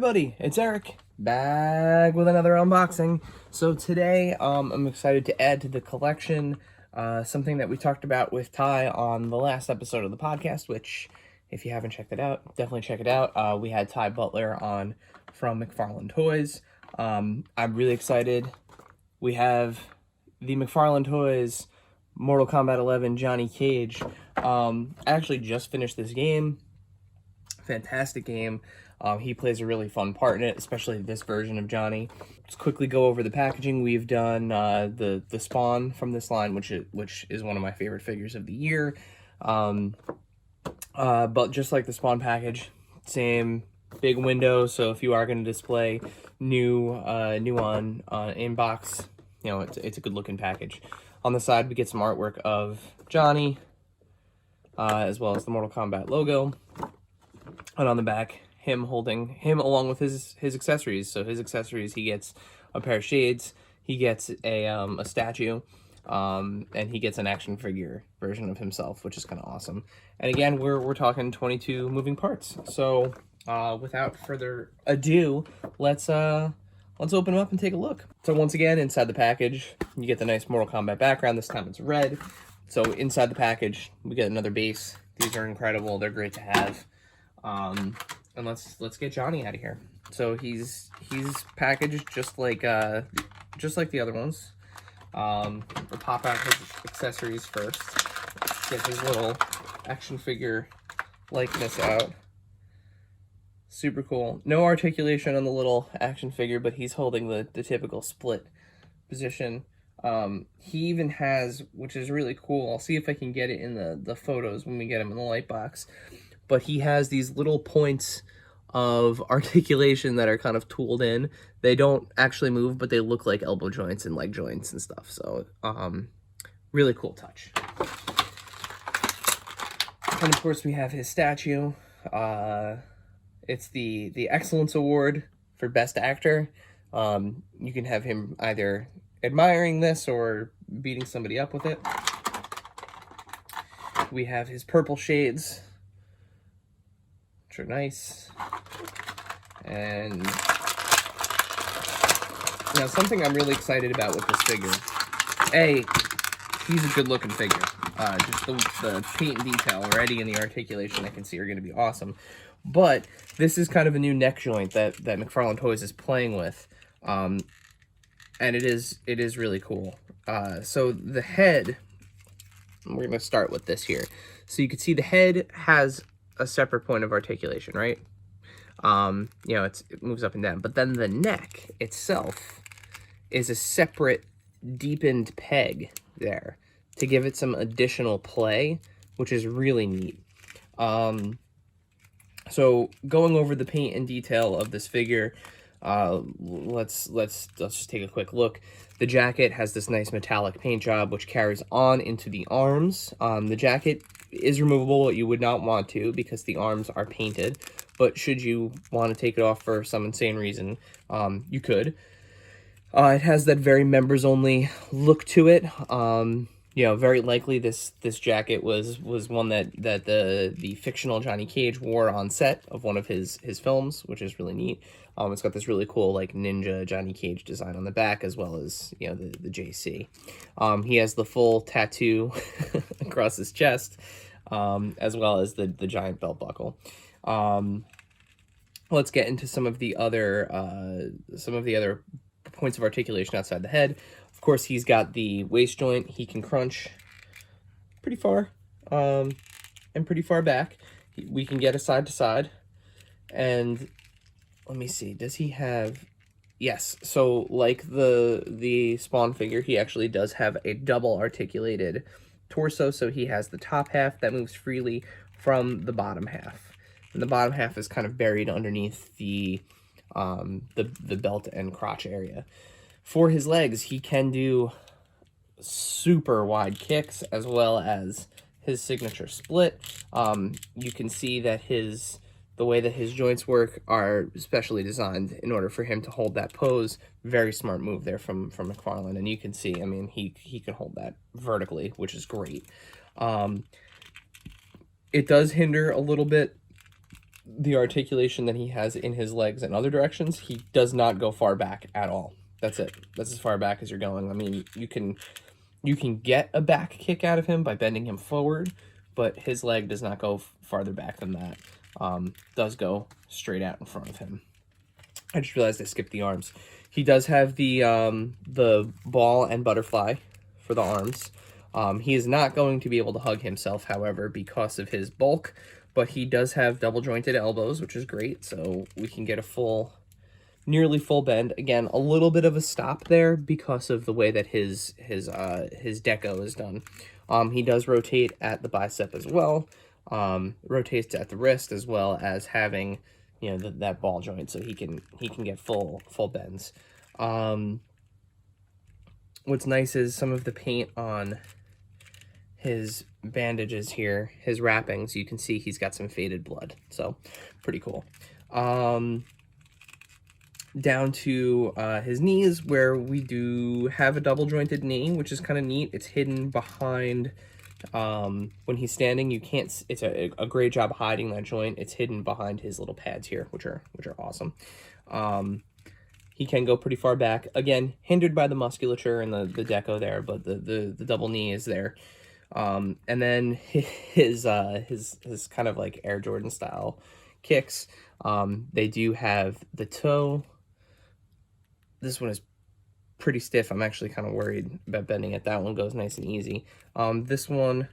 everybody, it's Eric, back with another unboxing. So today, I'm excited to add to the collection something that we talked about with Ty on the last episode of the podcast, which, if you haven't checked it out, definitely check it out. We had Tye Butler on from McFarlane Toys. I'm really excited. We have the McFarlane Toys Mortal Kombat 11 Johnny Cage. I actually just finished this game. Fantastic game. He plays a really fun part in it, especially this version of Johnny. Let's quickly go over the packaging. We've done the Spawn from this line, which is one of my favorite figures of the year. But just like the Spawn package, same big window. So if you are going to display new on inbox, you know, it's a good looking package. On the side, we get some artwork of Johnny, as well as the Mortal Kombat logo. And on the back, him holding him along with his accessories. So his accessories, he gets a pair of shades, he gets a statue, and he gets an action figure version of himself, which is kind of awesome. And again, we're talking 22 moving parts. So without further ado, let's open them up and take a look. So once again, inside the package, you get the nice Mortal Kombat background. This time it's red. So inside the package, we get another base. These are incredible. They're great to have. And let's get Johnny out of here. So he's packaged just like the other ones. We'll pop out his accessories first. Get his little action figure likeness out. Super cool. No articulation on the little action figure, but he's holding the typical split position. He even has, which is really cool, I'll see if I can get it in the photos when we get him in the light box, but he has these little points of articulation that are kind of tooled in. They don't actually move, but they look like elbow joints and leg joints and stuff. So, really cool touch. And of course we have his statue. It's the Excellence Award for Best Actor. You can have him either admiring this or beating somebody up with it. We have his purple shades, which are nice. And now something I'm really excited about with this figure. A, he's a good looking figure. Just the paint and detail already and the articulation I can see are going to be awesome. But this is kind of a new neck joint that McFarlane Toys is playing with. And it is really cool. So the head, we're going to start with this here. So you can see the head has a separate point of articulation, right? You know, it moves up and down. But then the neck itself is a separate deepened peg there to give it some additional play, which is really neat. So going over the paint and detail of this figure, let's just take a quick look. The jacket has this nice metallic paint job, which carries on into the arms. The jacket is removable, but you would not want to because the arms are painted. But should you want to take it off for some insane reason, you could. It has that very members-only look to it. You know, very likely this jacket was one that the fictional Johnny Cage wore on set of one of his films, which is really neat. It's got this really cool like ninja Johnny Cage design on the back, as well as, you know, the JC. He has the full tattoo across his chest, as well as the giant belt buckle. Let's get into some of the other points of articulation outside the head. Of course, he's got the waist joint. He can crunch pretty far, and pretty far back. We can get a side to side. And let me see, does he have... Yes, so like the Spawn figure, he actually does have a double articulated torso. So he has the top half that moves freely from the bottom half. And the bottom half is kind of buried underneath the belt and crotch area. For his legs, he can do super wide kicks as well as his signature split. You can see that the way that his joints work are specially designed in order for him to hold that pose. Very smart move there from McFarlane, and you can see, I mean, he can hold that vertically, which is great. It does hinder a little bit the articulation that he has in his legs and other directions, he does not go far back at all. That's it. That's as far back as you're going. I mean, you can get a back kick out of him by bending him forward, but his leg does not go farther back than that. Does go straight out in front of him. I just realized I skipped the arms. He does have the ball and butterfly for the arms. He is not going to be able to hug himself, however, because of his bulk, but he does have double jointed elbows, which is great, so we can get a nearly full bend. Again, a little bit of a stop there because of the way that his deco is done. He does rotate at the bicep as well, rotates at the wrist, as well as having, you know, that ball joint, so he can get full bends. What's nice is some of the paint on his bandages here, his wrappings, you can see he's got some faded blood, so pretty cool. Down to his knees, where we do have a double jointed knee, which is kind of neat. It's hidden behind, when he's standing, you can't, it's a great job hiding that joint. It's hidden behind his little pads here, which are awesome. He can go pretty far back, again hindered by the musculature and the deco there, but the double knee is there. And then his kind of like Air Jordan style kicks, they do have the toe. This one is pretty stiff. I'm actually kind of worried about bending it. That one goes nice and easy. This one,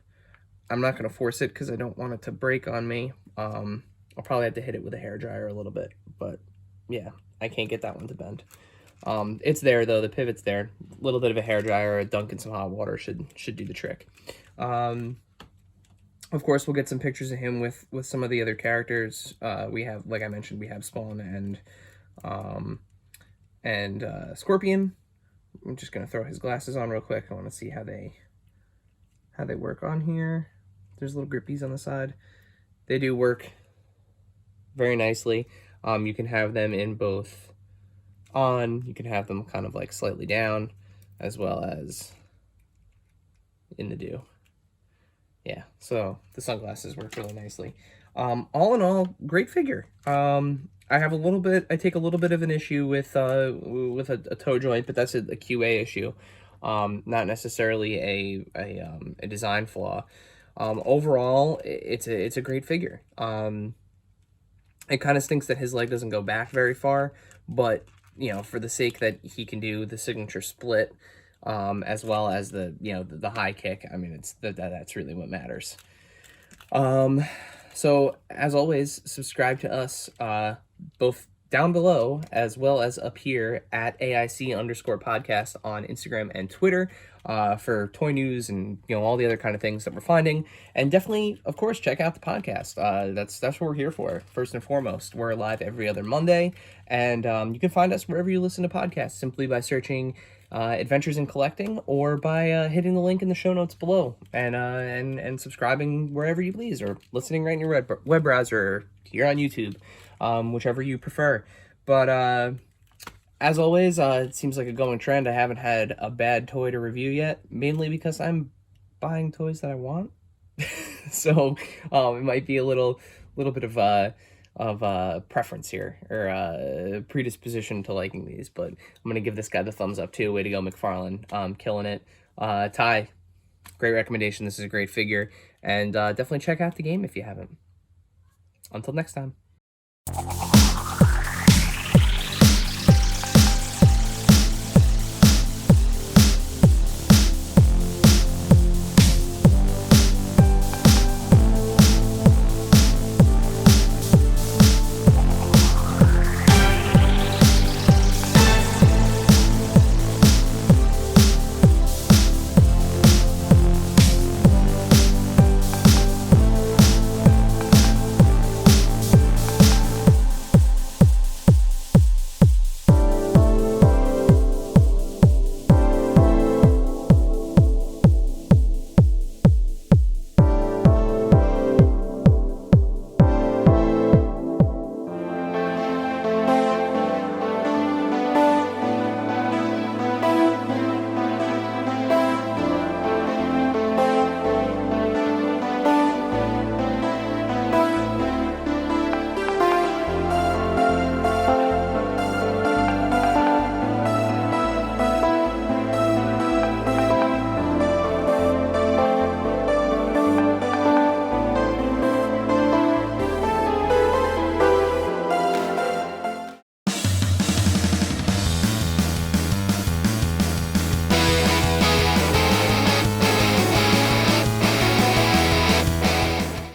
I'm not going to force it because I don't want it to break on me. I'll probably have to hit it with a hairdryer a little bit, but yeah, I can't get that one to bend. It's there though, the pivot's there. A little bit of a hairdryer, a dunk in some hot water should do the trick. Of course, we'll get some pictures of him with some of the other characters. We have, like I mentioned, we have Spawn and Scorpion. I'm just gonna throw his glasses on real quick. I want to see how they work on here. There's little grippies on the side. They do work very nicely. You can have them in both on, you can have them kind of like slightly down, as well as in the do. Yeah, so the sunglasses work really nicely. All in all, great figure. I take a little bit of an issue with a toe joint, but that's a QA issue, not necessarily a design flaw. Overall, it's a great figure. It kind of stinks that his leg doesn't go back very far, but you know, for the sake that he can do the signature split, as well as the, you know, the high kick, I mean, that's really what matters. So as always, subscribe to us, both down below as well as up here at AIC_podcast on Instagram and Twitter, for toy news and, you know, all the other kind of things that we're finding. And definitely, of course, check out the podcast. That's what we're here for. First and foremost, we're live every other Monday, and you can find us wherever you listen to podcasts simply by searching Adventures in Collecting, or by hitting the link in the show notes below, and subscribing wherever you please, or listening right in your web browser, or here on YouTube, whichever you prefer. But as always, it seems like a going trend. I haven't had a bad toy to review yet, mainly because I'm buying toys that I want. So it might be a little bit of preference here, or predisposition to liking these, but I'm gonna give this guy the thumbs up too. Way to go, McFarlane. Killing it. Ty, great recommendation. This is a great figure, and definitely check out the game if you haven't. Until next time.